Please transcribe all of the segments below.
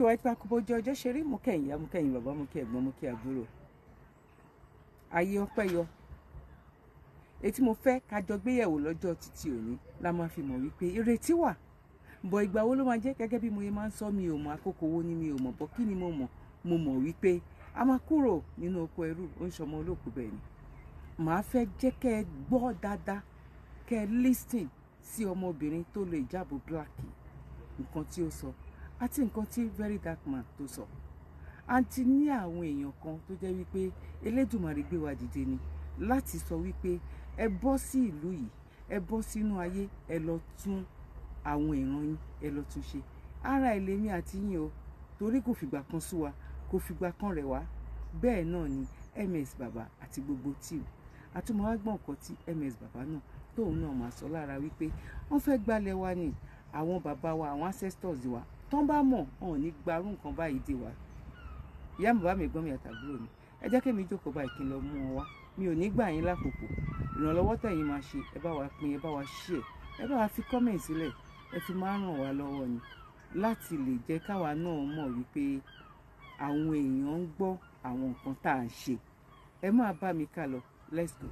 ìwà ìpa kò bójú ọjọ́ ṣe rí, mo kẹ́yìn ìyá, mo kẹ́yìn bàbá, mo kí ẹ̀gbọ́n, mo kí àbúrò. Ayé ọpẹ́ yọ. Ètí mo fẹ́ ká jọ gbéyẹ̀wò lọ́jọ́ títí òní la máa fi mọ̀ wípé ìrètí wà. Bọ̀ ìgbà wo ló máa jẹ́? Gẹ́gẹ́ bí mo máa ń sọ, mi ò mọ̀ àkókò wo ni mi ò mọ̀, bọ̀ kí ni mo mọ̀? Mo mọ̀ wípé a máa kúrò nínú oko ẹrú, ó ń ṣọmọ olókù bẹ́ẹ̀ ni. Màá fẹ́ jẹ́ kẹ́ ẹ gbọ́ dáadáa, kẹ́ ẹ listen sí ọmọbìnrin tó lo ìjáàbò black, nǹkan tí ó sọ àti nǹkan tí VeryDarkMan tó sọ. Àǹtí ní àwọn èèyàn kan tó jẹ́ wípé Elédùmarè gbé wa dìde ni láti sọ wípé ẹ bọ́ sí ìlú yìí, ẹ bọ́ sínú ayé, ẹ lọ tún àwọn ìran yín, ẹ lọ tún ṣe. Ara ìlémi àti yín o, torí kò fìgbà kan sú wa, kò fìgbà kan rẹ̀ wá. Bẹ́ẹ̀ náà ni MS Baba àti gbogbo tíìmù. Àtúmọ̀ wá gbọ́n nǹkan tí MS Baba náà tóun náà máa sọ lára wípé wọ́n fẹ́ gbalẹ̀ wa ni àwọn bàbá wa, àwọn ancestors wa. Tán bá mọ̀, wọn ò ní gbarú nǹkan báyìí dé wa. Ìyá mi, bàbá mi, ẹ̀gbọ́n mi àtàbúrò mi, ẹ jẹ́ kí mi jókòó báyìí kí n lọ mú wọn wá. Mi ò ní gbà yín lákòókò. Ìrànlọ́wọ́ tẹ̀yin máa ṣe, ẹ bá wa pín, ẹ bá wa share, ẹ bá wa fi comment sílẹ̀, ẹ fi máa ràn wá lọ́wọ́ ni láti lè jẹ́ káwa náà mọ̀ wípé àwọn èèyàn ń gbọ́ àwọn nǹkan tá à ń ṣe. Ẹ máa bá mi ká lọ. Let's go.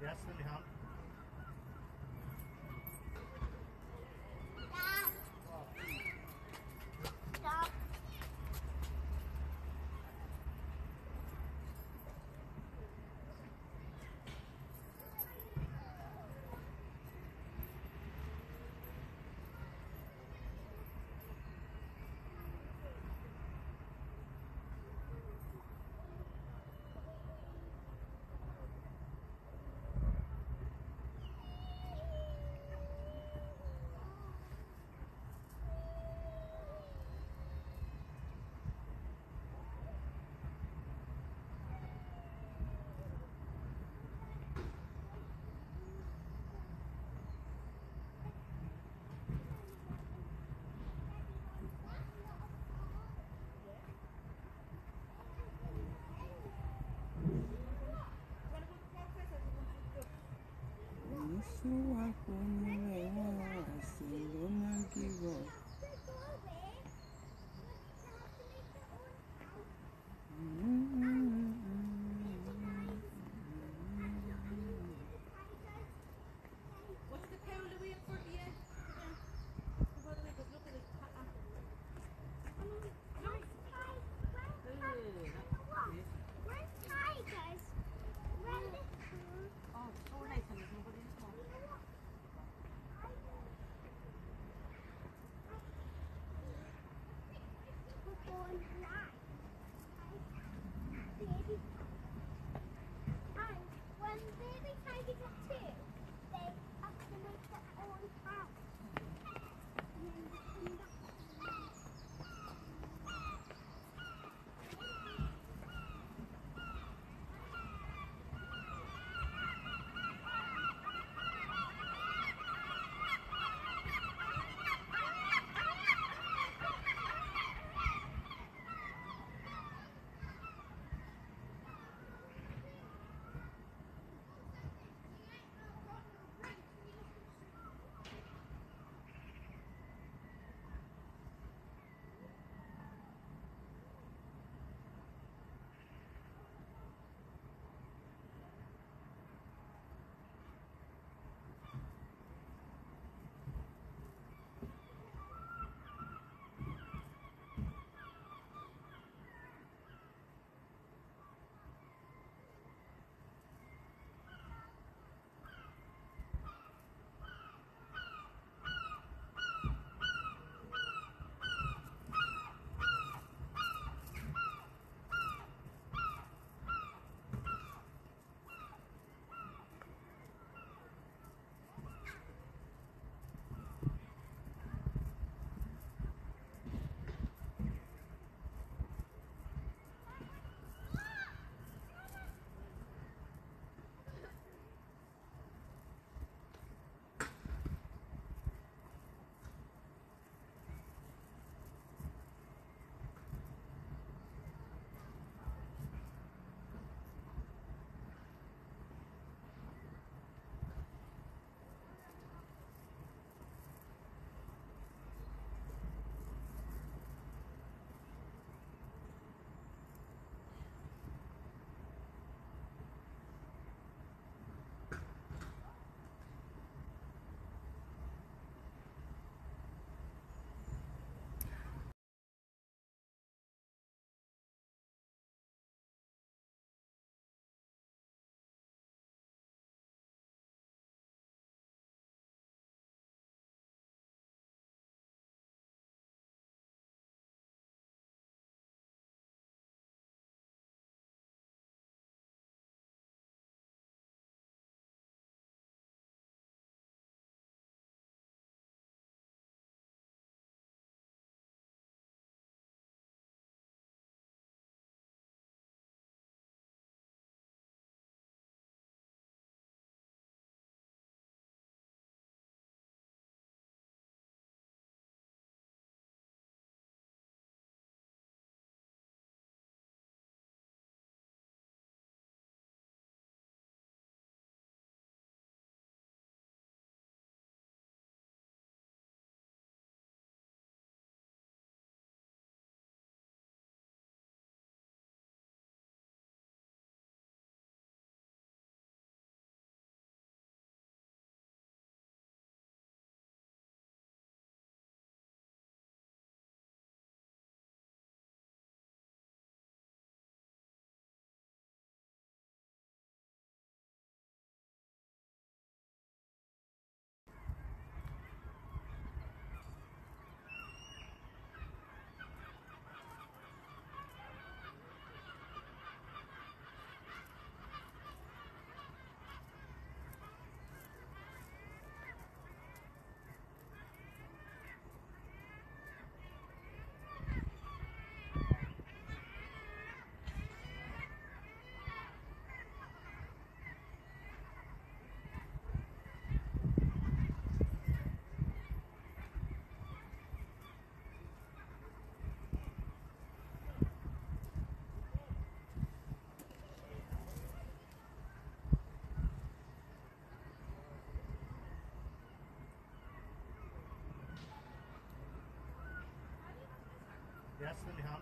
Yes, Ilham. Yes, William.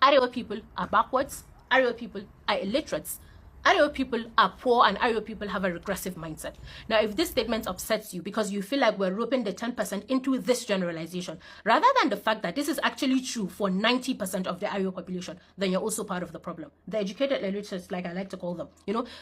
Arewa people are backwards, Arewa people are illiterates, Arewa people are poor, and Arewa people have a regressive mindset. Now, if this statement upsets you because you feel like we're roping the 10% into this generalization, rather than the fact that this is actually true for 90% of the Arewa population, then you're also part of the problem. The educated illiterates, like I like to call them,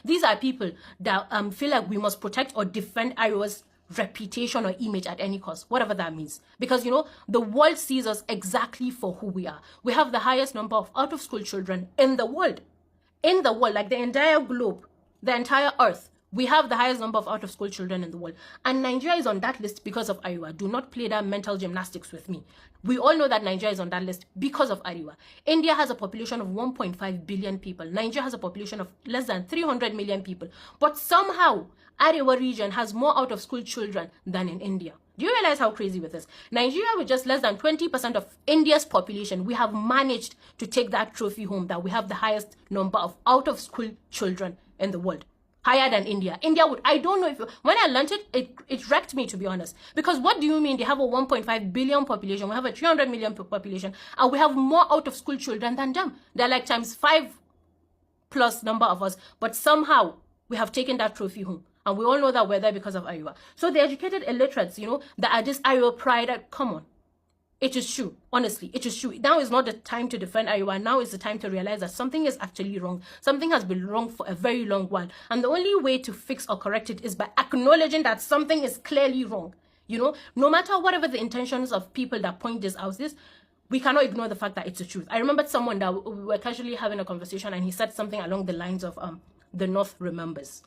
these are people that feel like we must protect or defend Arewa's reputation or image at any cost, whatever that means. Because, the world sees us exactly for who we are. We have the highest number of out-of-school children in the world. In the world, like the entire globe, the entire earth, we have the highest number of out-of-school children in the world. And Nigeria is on that list because of Arewa. Do not play that mental gymnastics with me. We all know that Nigeria is on that list because of Arewa. India has a population of 1.5 billion people. Nigeria has a population of less than 300 million people. But somehow, Arewa region has more out-of-school children than in India. Do you realize how crazy with this? Nigeria, with just less than 20% of India's population, we have managed to take that trophy home that we have the highest number of out-of-school children in the world. higher than India. India would, I don't know if, when I learned it, it wrecked me, to be honest. Because what do you mean they have a 1.5 billion population, we have a 300 million population, and we have more out of school children than them? They're like times 5 plus number of us, but somehow we have taken that trophy home. And we all know that we're there because of Iowa. So the educated illiterates, you know, that are this Iowa pride, come on. It is true. Honestly, it is true. Now is not the time to defend Iowa. Now is the time to realize that something is actually wrong. Something has been wrong for a very long while. And the only way to fix or correct it is by acknowledging that something is clearly wrong. You know, no matter whatever the intentions of people that point this out is, we cannot ignore the fact that it's the truth. I remember someone that we were casually having a conversation and he said something along the lines of, the North remembers.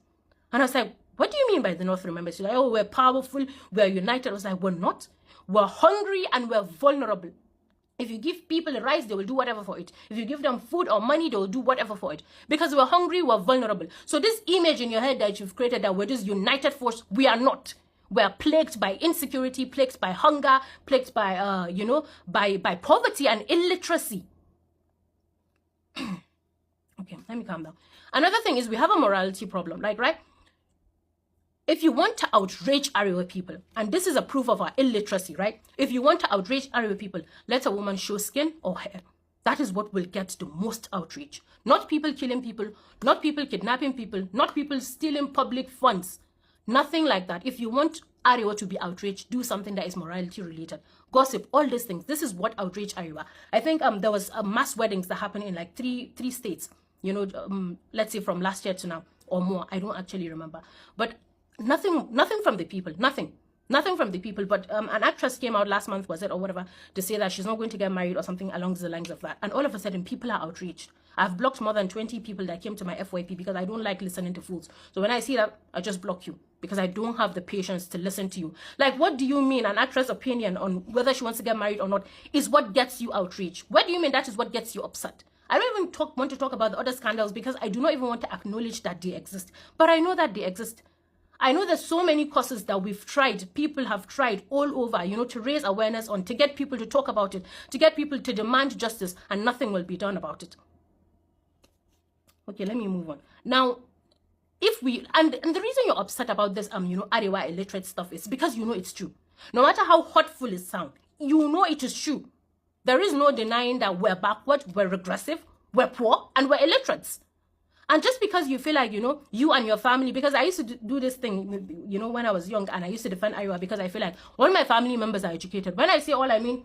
And I was like, what do you mean by the North remembers? She's like, oh, we're powerful, we're united. I was like, we're not. We're hungry and we're vulnerable. If you give people rice, they will do whatever for it. If you give them food or money, they will do whatever for it. Because we're hungry, we're vulnerable. So this image in your head that you've created that we're this united force, we are not. We're plagued by insecurity, plagued by hunger, plagued by, you know, by poverty and illiteracy. Okay, let me calm down. Another thing is we have a morality problem, like, right? If you want to outrage Arewa people, and this is a proof of our illiteracy, right? If you want to outrage Arewa people, let a woman show skin or hair. That is what will get the most outrage. Not people killing people, not people kidnapping people, not people stealing public funds. Nothing like that. If you want Arewa to be outraged, do something that is morality related. Gossip, all these things. This is what outrage Arewa. I think there was mass weddings that happened in like three states. You know, let's say from last year to now or more. I don't actually remember. But nothing from the people, nothing from the people. But an actress came out last month, was it, or whatever, to say that she's not going to get married or something along the lines of that. And all of a sudden, people are outraged. I've blocked more than 20 people that came to my FYP because I don't like listening to fools. So when I see that, I just block you because I don't have the patience to listen to you. Like, what do you mean an actress' opinion on whether she wants to get married or not is what gets you outraged? What do you mean that is what gets you upset? I don't even want to talk about the other scandals because I do not even want to acknowledge that they exist. But I know that they exist. I know there's so many causes that we've tried, people have tried all over, you know, to raise awareness on, to get people to talk about it, to get people to demand justice, and nothing will be done about it. Okay, let me move on. Now, if we, and the reason you're upset about this, you know, Arewa illiterate stuff is because you know it's true. No matter how hurtful it sounds, you know it is true. There is no denying that we're backward, we're regressive, we're poor, and we're illiterates. And just because you feel like, you know, you and your family, because I used to do this thing, you know, when I was young, and I used to defend Iowa because I feel like all my family members are educated. When I say all, I mean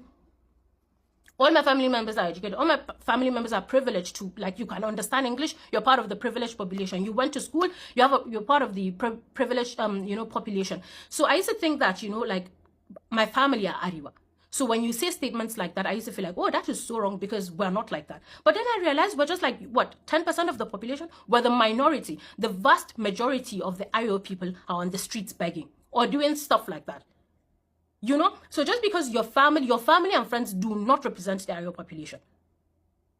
all my family members are educated. All my family members are privileged to, like, you can understand English. You're part of the privileged population. You went to school. You're part of the privileged, you know, population. So I used to think that, you know, like, my family are Ariwa. So when you say statements like that, I used to feel like, oh, that is so wrong because we're not like that. But then I realized we're just like, what, 10% of the population? We're the minority. The vast majority of the Ayo people are on the streets begging or doing stuff like that. You know? So just because your family and friends do not represent the Ayo population,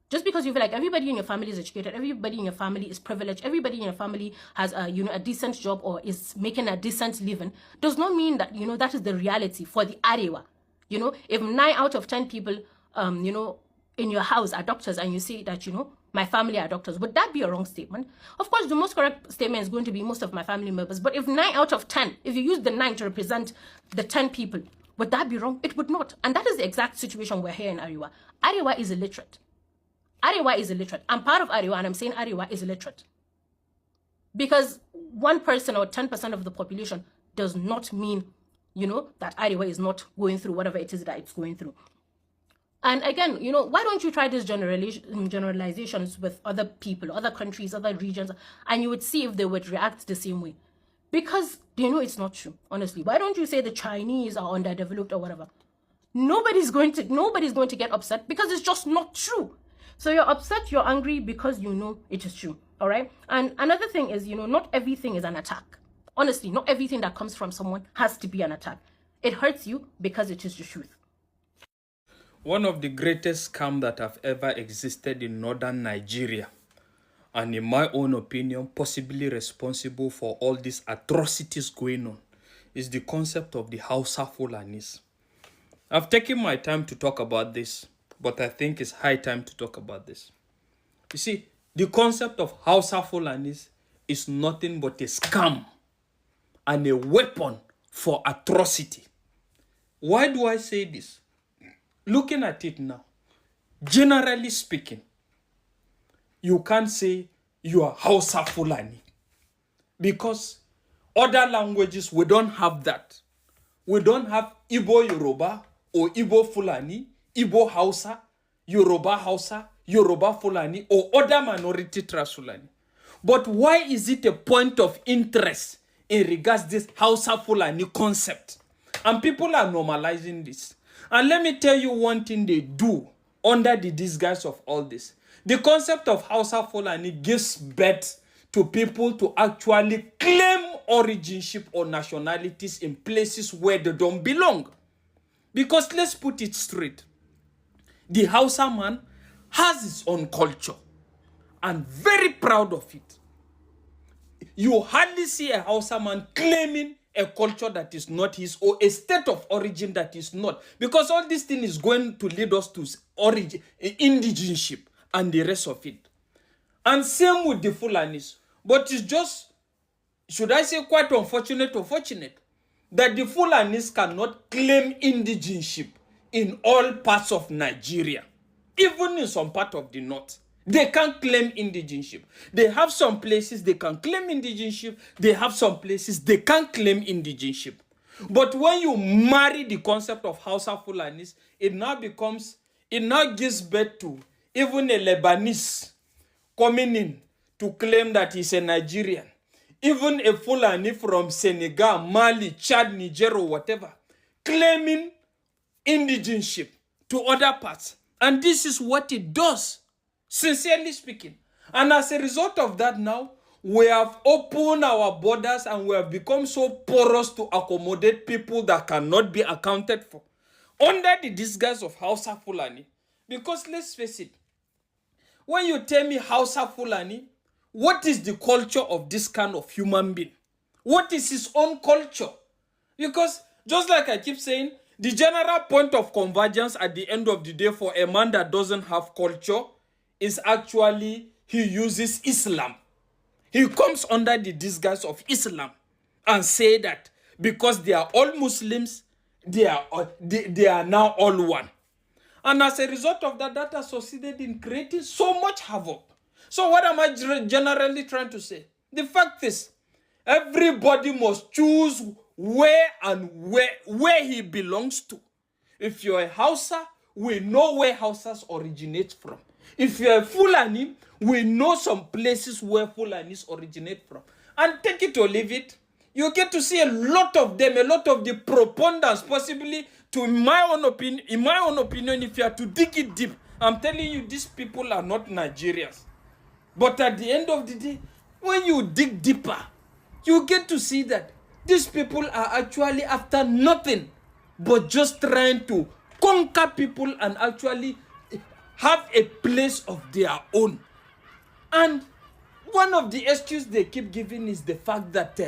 just because you feel like everybody in your family is educated, everybody in your family is privileged, everybody in your family has a, you know, a decent job or is making a decent living, does not mean that, you know, that is the reality for the Arewa. You know, if 9 out of 10 people, you know, in your house are doctors and you say that, you know, my family are doctors, would that be a wrong statement? Of course, the most correct statement is going to be most of my family members. But if 9 out of 10, if you use the 9 to represent the 10 people, would that be wrong? It would not. And that is the exact situation we're here in Arewa. Arewa is illiterate. Arewa is illiterate. I'm part of Arewa and I'm saying Arewa is illiterate. Because 1% or 10% of the population does not mean, you know, that Arewa is not going through whatever it is that it's going through. And again, you know, why don't you try these generalizations with other people, other countries, other regions, and you would see if they would react the same way. Because they know it's not true, honestly. Why don't you say the Chinese are underdeveloped or whatever? Nobody's going to get upset because it's just not true. So you're upset, you're angry because you know it is true, all right? And another thing is, you know, not everything is an attack. Honestly, not everything that comes from someone has to be an attack. It hurts you because it is the truth. One of the greatest scams that have ever existed in northern Nigeria, and in my own opinion, possibly responsible for all these atrocities going on, is the concept of the Hausa-Fulanis. I've taken my time to talk about this, but I think it's high time to talk about this. You see, the concept of Hausa-Fulanis is nothing but a scam and a weapon for atrocity. Why do I say this? Looking at it now, generally speaking, you can't say you are Hausa-Fulani because other languages, we don't have that. We don't have Igbo Yoruba or Igbo Fulani, Igbo Hausa, Yoruba Fulani, or other minority tribes Fulani. But why is it a point of interest in regards to this Hausa-Fulani concept? And people are normalizing this. And let me tell you one thing they do under the disguise of all this. The concept of Hausa-Fulani gives birth to people to actually claim originship or nationalities in places where they don't belong. Because let's put it straight. The Hausa man has his own culture and very proud of it. You hardly see a Hausa man claiming a culture that is not his or a state of origin that is not. Because all this thing is going to lead us to origin, indigenship and the rest of it. And same with the Fulanis. But it's just, should I say quite unfortunate that the Fulanis cannot claim indigenship in all parts of Nigeria. Even in some part of the north. They can't claim indigenship. They have some places they can claim indigenship. They have some places they can't claim indigenship. But when you marry the concept of Hausa-Fulanis, it now gives birth to even a Lebanese coming in to claim that he's a Nigerian. Even a Fulani from Senegal, Mali, Chad, Niger, or whatever, claiming indigenship to other parts. And this is what it does, sincerely speaking. And as a result of that now, we have opened our borders and we have become so porous to accommodate people that cannot be accounted for under the disguise of Hausa-Fulani. Because let's face it, when you tell me Hausa-Fulani, what is the culture of this kind of human being? What is his own culture? Because just like I keep saying, the general point of convergence at the end of the day for a man that doesn't have culture is actually he uses Islam. He comes under the disguise of Islam and say that because they are all Muslims, they are now all one. And as a result of that, that has succeeded in creating so much havoc. So what am I generally trying to say? The fact is, everybody must choose where he belongs to. If you're a Hausa, we know where Hausas originate from. If you're a Fulani, we know some places where Fulanis originate from. And take it or leave it, you get to see a lot of them, a lot of the preponderance, possibly, in my own opinion, if you are to dig it deep, I'm telling you, these people are not Nigerians. But at the end of the day, when you dig deeper, you get to see that these people are actually after nothing but just trying to conquer people and actually have a place of their own. And one of the excuses they keep giving is the fact that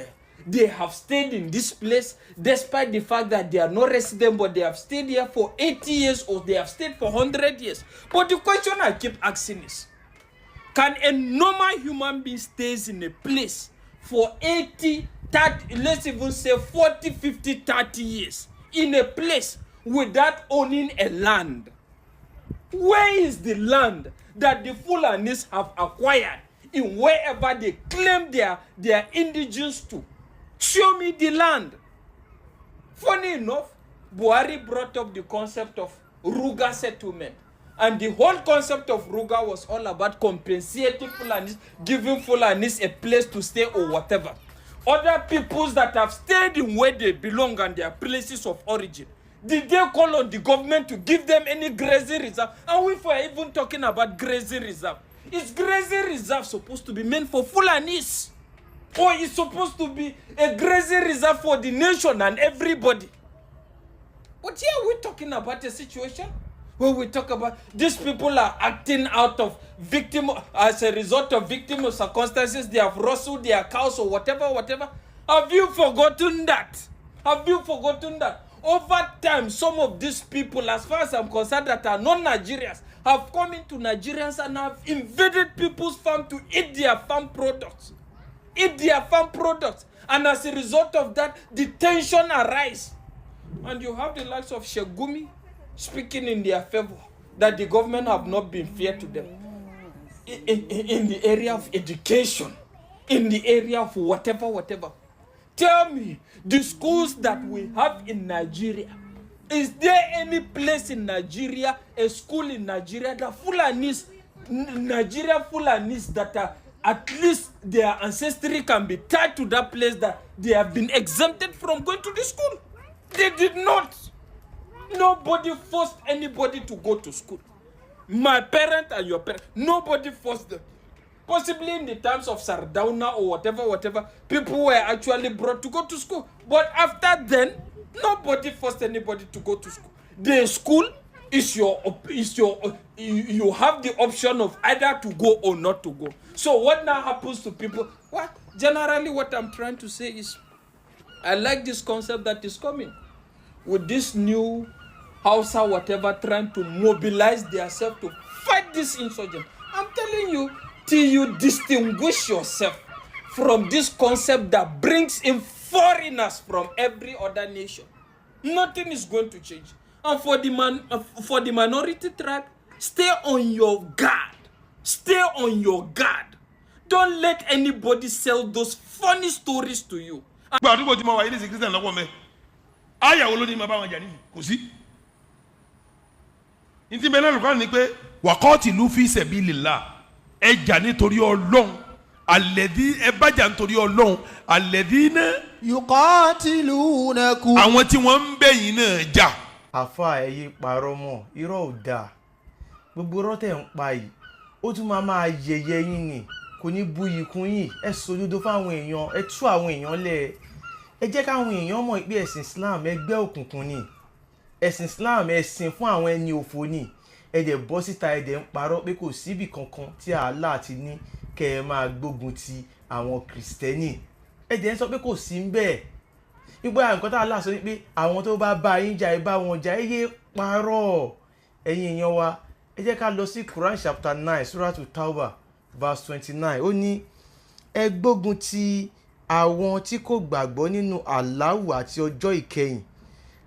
they have stayed in this place despite the fact that they are not resident, but they have stayed here for 80 years or they have stayed for 100 years. But the question I keep asking is, can a normal human being stays in a place for 80, 30, let's even say 40, 50, 30 years in a place without owning a land? Where is the land that the Fulanis have acquired in wherever they claim their indigenous to? Show me the land. Funny enough, Buhari brought up the concept of Ruga settlement. And the whole concept of Ruga was all about compensating Fulanis, giving Fulanis a place to stay or whatever. Other peoples that have stayed in where they belong and their places of origin, did they call on the government to give them any grazing reserve? And we were even talking about grazing reserve. Is grazing reserve supposed to be meant for Fulanis? Or is supposed to be a grazing reserve for the nation and everybody? But here we're talking about a situation where we talk about these people are acting out of victim as a result of victim of circumstances. They have rustled their cows or whatever. Have you forgotten that? Have you forgotten that? Over time, some of these people, as far as I'm concerned, that are non-Nigerians, have come into Nigerians and have invaded people's farm to eat their farm products. eat their farm products. And as a result of that, the tension arises. And you have the likes of Shegumi speaking in their favor, that the government have not been fair to them. In the area of education, in the area of whatever. Tell me, the schools that we have in Nigeria, is there any place in Nigeria, a school in Nigeria that Nigerian Fulanis that are at least their ancestry can be tied to that place, that they have been exempted from going to the school? They did not. Nobody forced anybody to go to school. My parent and your parent, nobody forced them. Possibly in the times of Sardauna or whatever, people were actually brought to go to school. But after then, nobody forced anybody to go to school. The school is you have the option of either to go or not to go. So what now happens to people? Well, generally what I'm trying to say is, I like this concept that is coming with this new Hausa whatever trying to mobilize themselves to fight this insurgent. I'm telling you, till you distinguish yourself from this concept that brings in foreigners from every other nation, nothing is going to change. And for the minority tribe, stay on your guard. Stay on your guard. Don't let anybody sell those funny stories to you. Inti bẹ́ẹ̀ náà lùkọ́ ni pé waqatilu fi sabilillah ẹ jà nítorí Ọlọ́run alladhi ẹ bá jà nítorí Ọlọ́run alladhina yuqatilunakum àwọn tí wọ́n ń bẹ̀ yín náà jà. àfa ẹ yé parọ́ mọ́ irọ́ ò dáa gbogbo ọ̀rọ̀ tẹ̀ ń pa yìí ó tún máa yẹ̀yẹ́ yín ni kò ní buyì kún yín ẹ sòdodo fáwọn èèyàn ẹ tú àwọn èèyàn lẹ̀ ẹ jẹ́ káwọn èèyàn mọ̀ pé ẹ̀sìn Islam ẹgbẹ́ òkùnkùn ni ẹ̀sìn Islam ẹ̀sìn fún àwọn ẹni òfò ni ẹ̀dẹ̀ bọ́ síta ẹ̀dẹ̀ ń parọ́ pé kò síbì kankan tí Allah ti ní kẹ́ ẹ máa gbógun ti àwọn kìrìsìtẹ́nì ẹ̀dẹ̀ ń sọ pé kò sí ń bẹ́ẹ̀ nígbà nǹkan tá Allah sọ ni pé àwọn tó bá yín jà ẹ bá wọn jà ẹ yé parọ́ ẹ̀yin èèyàn wa ẹ jẹ́ ká lọ sí Quran chapter 9 surah Tawbah verse 29 ó ní ẹ gbógun ti àwọn tí kò gbàgbọ́ nínú Allahu àti ọjọ́ ìkẹyìn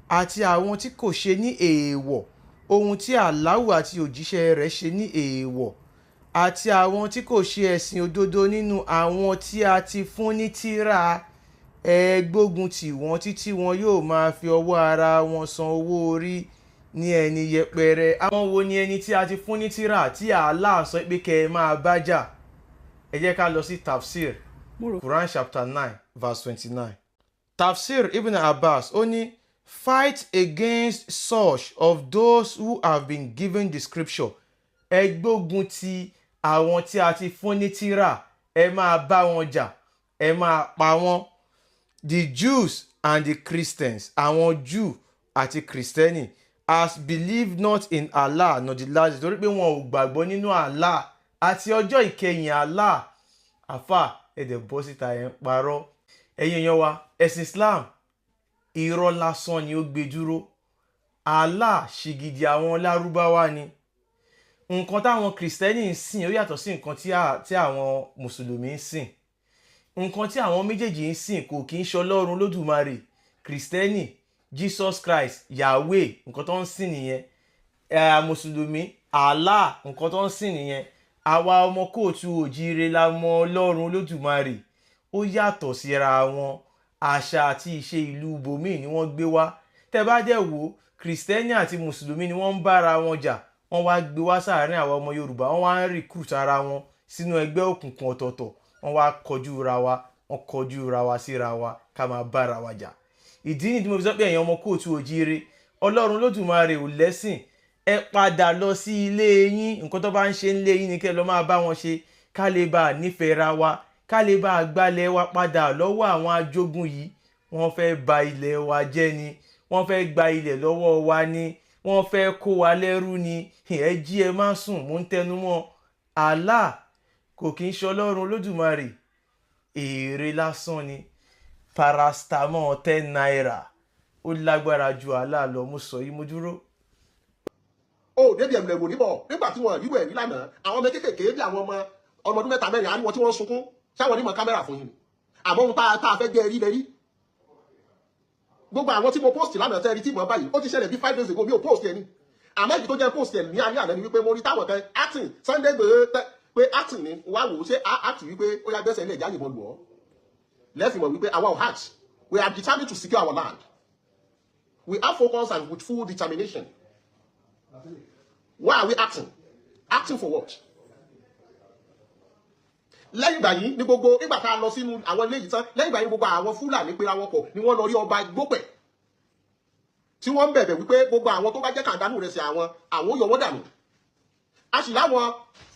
àti àwọn tí kò ṣe ní èèwọ̀ ohun tí Allahu àti òjíṣẹ́ rẹ̀ ṣe ní èèwọ̀ àti àwọn tí kò ṣe ẹ̀sìn òdodo nínú àwọn tí a ti fún ní tírà ẹ gbógun tì wọ́n títí wọn yóò máa fi ọwọ́ ara wọn san owó orí ní ẹni yẹpẹrẹ. àwọn wo ni ẹni tí a ti fún ní tírà tí Allah sọ pé kẹ́ ẹ máa bá jà? ẹ jẹ́ ká lọ sí tafsir Quran chapter 9 verse 29. Tafsir Ibn Abbas ó ní fight against such of those who have been given the scripture. Ẹ gbógun ti àwọn tí a ti fún ní tírà, ẹ máa bá wọn jà, ẹ máa pa wọ́n. The Jews and the Christians, àwọn Jew àti Kristẹni, as believe not in Allah nor the last, torí pé wọn ò gbàgbọ́ nínú Allah àti ọjọ́ ìkẹyìn Allah. Àfà ẹ̀dẹ̀ bọ́ síta ẹ̀ ń parọ́. Ẹ̀yin èèyàn wa, ẹ̀sìn Islam irọ́ lásán ni ó gbé dúró. Allah ṣìgìdì àwọn lárúbáwá ni. Nǹkan táwọn Kristẹni ń sìn ó yàtọ̀ sí nǹkan tí àwọn Mùsùlùmí ń sìn. Nǹkan tí àwọn méjèèjì ń sìn kò kí ń ṣọlọ́run Olódùmarè. Kristẹni, Jesus Christ, Yahweh, nǹkan tó ń sìn nìyẹn. Mùsùlùmí, Allah, nǹkan tó ń sìn nìyẹn. Àwa ọmọ kóòtù òjíire la mọ Ọlọ́run Olódùmarè. Ó yàtọ̀ síra wọn. Àṣà àti ìṣe ìlú bòmíì ni wọ́n gbé wá. Tẹ́ bá dẹ̀ wò, Kristẹni àti Mùsùlùmí ni wọ́n ń bára wọn jà. Wọ́n wá gbé wá sáàárín àwa ọmọ Yorùbá. Wọ́n wá ń recruit ara wọn sínú ẹgbẹ́ òkùnkùn ọ̀tọ̀ọ̀tọ̀. Wọ́n wá kọjú ra wa síra wa ká máa bára wa jà. Ìdí nìdí mo fi sọ pé ẹ̀yin ọmọ kóòtù òjíire, Ọlọ́run Olódùmarè ò lẹ́sìn. Ẹ padà lọ sí ilé yín, nǹkan tó bá ń ṣe nílé yín ni kẹ́ lọ máa bá wọn ṣe ká lè bá nífẹ̀ẹ́ ra wa, ká lè bá gbalẹ̀ wa padà lọ́wọ́ àwọn ajógun yìí. Wọ́n fẹ́ ba ilẹ̀ wa jẹ́ ni, wọ́n fẹ́ gba ilẹ̀ lọ́wọ́ wa ni, wọ́n fẹ́ kó wa lẹ́rú ni. Ẹ jí ẹ má sùn, mò ń tẹnu mọ́. Allah kò kí ń ṣọlọ́run Olódùmarè, èrè lásán ni. Paracetamol 10 naira ó lágbára ju Allah lọ. Mo sọ yìí mo dúró. Ó débi ẹ̀mùlẹ̀ wò níbọ̀ nígbà tí wọ́n ríwẹ̀ rí lánàá àwọn ọmọ kéékèèké bí àwọn ọmọ ọdún 3 4 àríwọ̀ tí wọ́n sunkún sáwọn onímọ̀ kámẹ́rà fún yín. àmọ́ ohun tá a fẹ́ jẹ́ rí lẹ́rí gbogbo àwọn tí mo post lánàá tẹ́rí tí mo báyìí ó ti ṣẹlẹ̀ bí 5 days ago mi ò post ẹni àmọ́ ìdí tó jẹ́ post ẹ̀ ní alẹ́ àná ni wípé mo rí táwọn kan acting Sunday pé acting ni wá wò ó ṣe act wípé ó yá gbẹ́sẹ̀ ilé ìjà yìnbọn lù ọ́ lẹ́fìmọ̀ wípé àwa ò heart we are determined to secure our land we have focus and with full determination why are we acting for what lẹ́yìn ìgbà yìí ní gbogbo nígbà tá a lọ sínú àwọn ilé yìí tán lẹ́yìn ìgbà yìí gbogbo àwọn Fúlàní pera wọn pọ̀ ni wọ́n lọ rí ọba Igbópẹ̀ tí wọ́n ń bẹ̀bẹ̀ wípé gbogbo àwọn tó bá jẹ́ kàńdánù rẹ̀ sí àwọn yọ wọ́n dànù a sì láwọn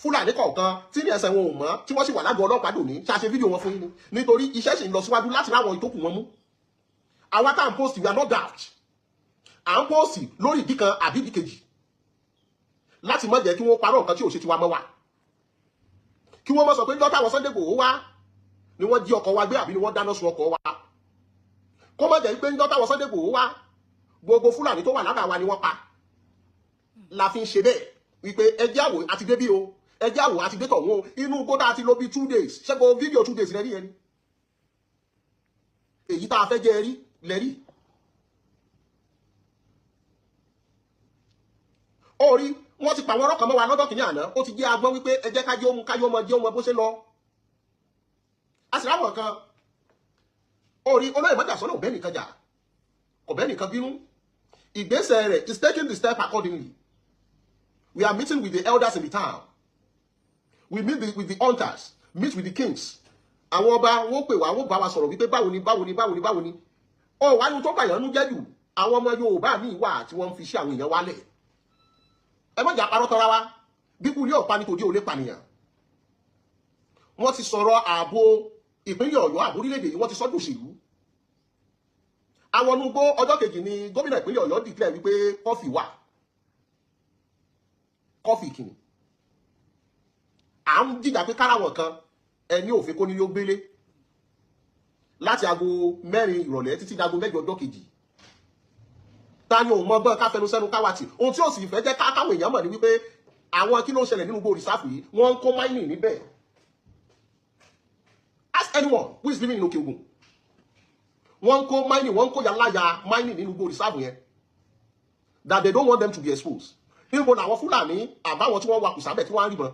Fúlàní kọ̀ọ̀kan tí ní ẹsẹ̀ wọn ò mọ́ tí wọ́n sì wà lágọ̀ọ́ ọlọ́pàá dòní ṣàṣe fídíò wọn fún yín nítorí iṣẹ́ sì ń lọ síwájú láti láwọn ìtókù wọn mú àwa tá à ń post we are not daft à ń post lórí ìdí kan àbí ìdí kejì láti má jẹ́ kí wọ́n parọ́ nǹkan tí ò ṣe tiwa mọ́ wa kí wọ́n mọ́ sọ pé lọ́tà àwọn Sunday Igboho wá ni wọ́n jí ọkọ̀ wa gbé àbí ni wọ́n dáná sun ọkọ̀ wa kó má jẹ́ pé lọ́tà àwọn Sunday Igboho wá gbogbo Fúlàní tó wà lábàá wa ni wọ́n pa la fi ń ṣe bẹ́ẹ̀ wípé ẹjẹ́ àwò àti débí o ẹjẹ́ àwò àti dé tọ̀hún o inú kódà àti lò bí 2 days ṣẹ́gun fídíò 2 days lẹ́rí ẹni èyí tá a fẹ́ jẹ́ rí lẹ́rí orí wọ́n ti pa àwọn ọ̀rọ̀ kan mọ́ wa lọ́dọ̀ kìíní àná ó ti jẹ́ agbọ́n wípé ẹ jẹ́ káyọ́ ọmọ bó ṣe lọ a sì ráwọ̀ kan orí olóyè mọ́jà sọ́nà ọ̀bẹ́ nìkan jà ọ̀bẹ́ nìkan bínú ìgbésẹ̀ rẹ̀ is taking the step accordingly we are meeting with the elders in the town we meet with the hunters meet with the kings àwọn ọba wọ́n pè wá wọ́n bá wa sọ̀rọ̀ wípé báwo ni ó wá ní tó bàyàn nú jẹ́ jù àwọn ọmọ Yorùbá ní ìwà tí wọ́n ń fi ṣe àwọn èèyàn wálẹ̀ ẹ má jà parọ́ tọ́ra wa bí kú ilé ọ̀pá nítorí olè pànìyàn wọ́n ti sọ̀rọ̀ ààbò ìpínlẹ̀ Ọ̀yọ́ ààbò orílẹ̀-èdè yìí wọ́n ti sọ́dọ̀ òṣèlú àwọn onúgbó ọjọ́ kejì ni gómìnà ìpínlẹ̀ Ọ̀yọ́ declare wípé kọ́fì wà kọ́fì kìnnì à ń jìjà pé káráwọ̀ kan ẹni òfin kó ní yóò gbélé láti aago 4 ìrọ̀lẹ́ títí dago 8 ọjọ́ kejì tani òun mọ gbọ́n ká fẹnu sẹ́nu káwàtì ohun tí ó sì fẹ́ jẹ́ káwọn èèyàn mọ̀ ní wípé àwọn kí ló ń ṣẹlẹ̀ nínú gbòòrì sáfù yìí wọ́n ń kó mining níbẹ̀ ask anyone who is living in Òkè Ògùn wọ́n ń kó mining wọ́n ń kó yàláyà mining nínú gbòòrì sáfù yẹn that they don't want them to be exposed níbo làwọn Fúlàní àbáwọn tí wọ́n wà kùsàbẹ̀ tí wọ́n á ríbọn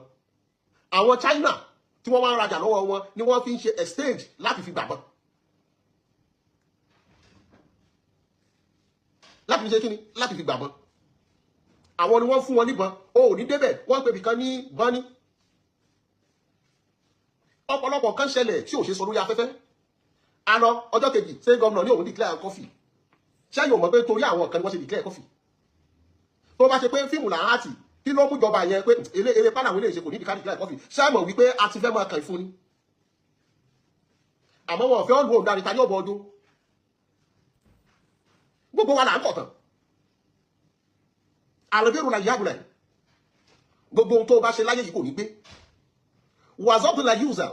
àwọn China tí wọ́n wá ń rajà lọ́wọ́ wọn ni wọ́n fi ń ṣe exchange láti fi gbàgbọ́n láti fi ṣe kíni láti fi gbàgbọ́n àwọn ni wọ́n fún wọn níbọn o ò ní débẹ̀ wọ́n pè bìkan ní bọ́ní ọ̀pọ̀lọpọ̀ kan ṣẹlẹ̀ tí ò ṣe sọ lórí afẹ́fẹ́ àná ọjọ́ kejì ṣé gómìnà ní òun declare coffee ṣẹ́yìn ò mọ̀ pé torí àwọn kan ni wọ́n ṣe declare coffee tó bá ṣe pé fíìmù làátì kí ló mú jọba yẹn pé eré pánà àwọn ilé ìṣe kò ní ìdíkà declare coffee ṣáàmọ̀ wípé a ti fẹ́ máa kàn fún ni àmọ́ wọn ò fẹ́ ọ̀nù òun dárí ta ní ọ̀bọ̀ ọdún gbogbo wa là ń kọ̀tàn àlọ́bẹ̀rù la yàgùlẹ̀ gbogbo ohun tó bá ṣe láyé yìí kò ní gbé wàzọ́bù la yúzà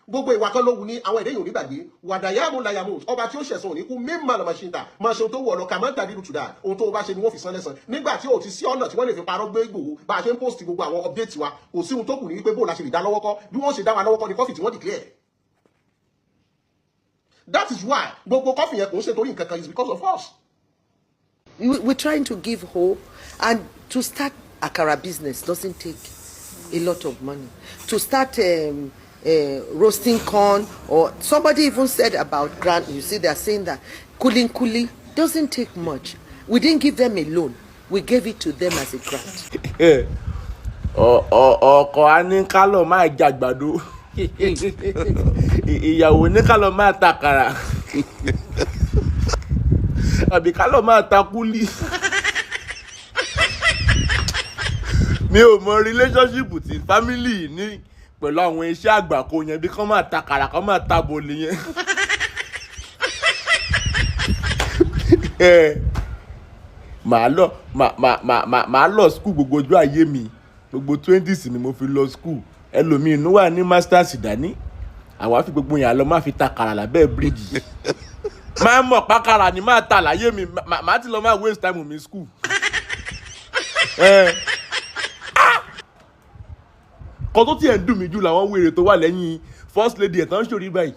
gbogbo ìwà kan lóhun ní àwọn èdè yòó nígbàgbé wàdàyàmù làyàmù ọba tí ó ṣẹ̀sùn òní kú mímọ̀ lọ́mọ ṣe ń ta máa ṣe ohun tó wù ọ́ lọ kà máa ń tàbí lùtùdà ohun tó bá ṣe ni wọ́n fi san lẹ́san nígbà tí ò ti sí ọ̀nà tí wọ́n lè fi parọ́ gbé Ìgbòho bá a ṣe ń post gbogbo àwọn update wa kò sí ohun tó kù ní wípé bó la ṣe lè dá lọ́wọ́ kọ́ bí wọ́n ṣe dá wa lọ́wọ́ kọ́ ni kọ́fì tí wọ́n declare that is why gbogbo kọ́fì yẹn kò ń ṣe torí nǹkan kan is because of us. We're trying to give hope, and to start akara business doesn't take a lot of money. To start roasting corn, or somebody even said about grant, you see they're saying that kuli doesn't take much. We didn't give them a loan, we gave it to them as a grant. ọkọ á ní ká lọ máa jàgbàdo ìyàwó ní ká lọ máa takàrà àbí ká lọ máa ta kúlí. mi ò mọ relationship ti family ní pẹ̀lú àwọn iṣẹ́ àgbàkó yẹn bí kán máa takàrà kán máa ta bòlì yẹn. màá lọ school gbogbo ojú ayé mi gbogbo 20s ni mo fi lọ school ẹlòmíì inú wà ní masters dání àwa fi gbogbo yẹn lọ má fi takàrà lábẹ́ bíríìjì máa mọ̀ pákàrà ni máa ta láyé mi máa ti lọ máa waste time mi school. kan tó tiẹ̀ ń dùn mí jù làwọn wèrè tó wà lẹ́yìn first lady ẹ̀ tán ń ṣòrí báyìí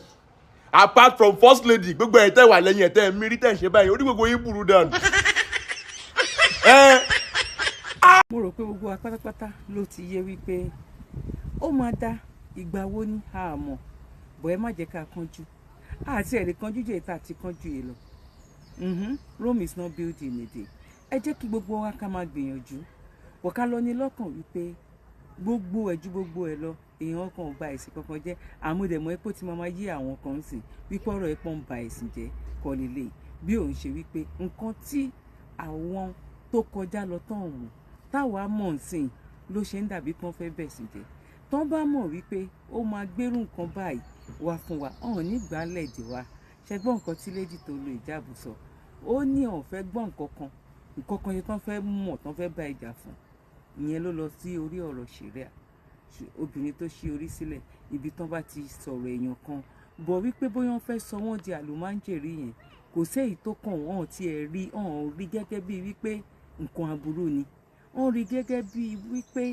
apart from first lady gbogbo ẹ̀ tẹ́ wà lẹ́yìn ẹ̀ tẹ́ ẹ̀ mírí tẹ́ ẹ̀ ṣe báyìí orí gbogbo yín burú dànù. mo rò pé gbogbo wa pátápátá ló ti yé wípé ó máa dá ìgbà wo ní àmọ́ bọ̀ ẹ má jẹ́ ká kánjú àti ẹ̀rẹ̀ kánjú jẹ́ ìta àti kánjú yìí lọ. Rome is not built in a day. Ẹ jẹ́ kí gbogbo wa ká máa gbìyànjú bọ̀ ká lọ ní lọ́kàn wípé gbogbo ẹ̀ ju gbogbo ẹ̀ lọ èèyàn kan ò ba ẹ̀sìn kankan jẹ́ àmúdẹ̀mọ́ epo tí máa yí àwọn kan sìn wípé ọ̀rọ̀ ẹ̀pọ̀ ń ba ẹ̀sìn jẹ́ kọ́ lélẹ̀ bí òun ṣe wípé nǹkan tí àwọn tó kọjá lọ tán ọ̀hún táwa mọ̀ sìn ló ṣe ń dàbí kán fẹ́ bẹ̀sìn jẹ́ tán bá mọ̀ wípé ó máa gbérù nǹkan báyìí wá fún wa ọ̀hún nígbàálẹ̀ dè wa ṣẹgbọ́n nǹkan tí lady tó lo ìjáàbù sọ ó ní ọ̀hún fẹ́ gbọ́ nǹkan kan yẹn tán fẹ́ mọ̀ tán fẹ́ bá ìjà fún ìyẹn ló lọ sí orí ọ̀rọ̀ ṣẹ̀ríà obìnrin tó ṣí orí sílẹ̀ ibi tán bá ti sọ̀rọ̀ èèyàn kan bọ̀ wípé bóyá wọ́n fẹ́ sọ wọ́n di àlùmáńjèrè yẹn kò séyìí tó kàn wọ́n tí ẹ̀ rí ọ̀hún rí gẹ́gẹ́ bíi wípé nǹkan aburú ni wọ́n rí gẹ́gẹ́ bíi wípé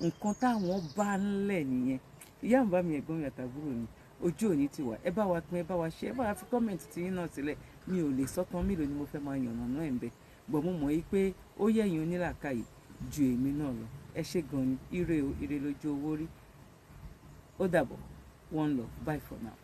nǹkan táwọn bá ńlẹ̀ nìyẹn ìyá àǹbá mi ẹ̀gbọ́n mi àtàbúrò mi ojú òní ti wà ẹ bá wa pín ẹ bá wa ṣe ẹ bá wa fi kọ́mẹ̀ntì tí yín náà sílẹ̀ mi ò lè sọ́tàn mélòó ni mo fẹ́ máa yànnà náà ẹ̀ ń bẹ gbọ̀n mo mọ̀ yí pé ó yẹ̀yìn onílàkàyè ju èmi náà lọ ẹ ṣé gan ni ire o ire lójú owó rí ó dàbọ̀ one love bye for now.